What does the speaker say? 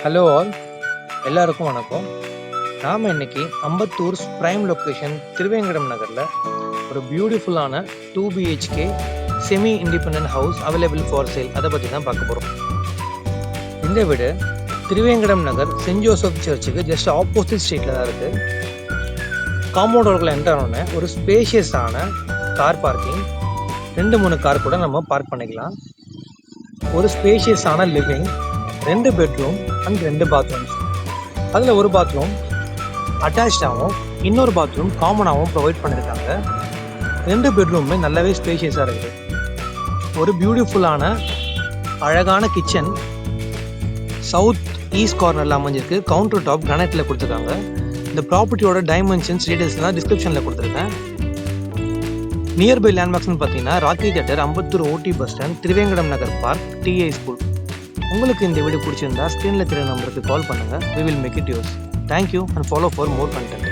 Hello all, எல்லாருக்கும் வணக்கம். நாம் இன்னைக்கு அம்பத்தூர் ப்ரைம் லொக்கேஷன் திருவேங்கடம் நகரில் ஒரு பியூட்டிஃபுல்லான 2 BHK semi independent house available for sale அதை பற்றி தான் பார்க்க போகிறோம். இந்த வீடு திருவேங்கடம் நகர் சென்ட் ஜோசப் சர்ச்சுக்கு ஜஸ்ட் ஆப்போசிட் ஸ்ட்ரீட்டில் தான் இருக்குது. காம்பவுண்டோர்களை என்டர் ஆனோடனே ஒரு ஸ்பேஷியஸான கார் பார்க்கிங், 2-3 கார் கூட நம்ம பார்க் பண்ணிக்கலாம். ஒரு ஸ்பேஷியஸான லிவிங், 2 பெட்ரூம் அண்ட் 2 பாத்ரூம்ஸ். அதில் ஒரு பாத்ரூம் அட்டாச்சாகவும் இன்னொரு பாத்ரூம் காமனாகவும் ப்ரொவைட் பண்ணியிருக்காங்க. 2 பெட்ரூமே நல்லாவே ஸ்பேஷியஸாக இருக்குது. ஒரு பியூட்டிஃபுல்லான அழகான கிச்சன் சவுத் ஈஸ்ட் கார்னரில் அமைஞ்சிருக்கு. கவுண்டர் டாப் கிரானைட்டில் கொடுத்துருக்காங்க. இந்த ப்ராப்பர்ட்டியோட டைமென்ஷன்ஸ் டீடைல்ஸ்லாம் டிஸ்கிரிப்ஷனில் கொடுத்துருக்கேன். நியர்பை லேண்ட்மார்க்ஸ்னு பார்த்தீங்கன்னா ராக்கி தியேட்டர், அம்பத்தூர் ஓடி பஸ் ஸ்டாண்ட், திருவேங்கடம் நகர் பார்க், டிஐ ஸ்கூல். உங்களுக்கு இந்த வீடியோ பிடிச்சிருந்தா ஸ்க்ரீனில் தெரிய நம்பருக்கு கால் பண்ணுங்கள். We will make it yours. Thank you and follow for more content.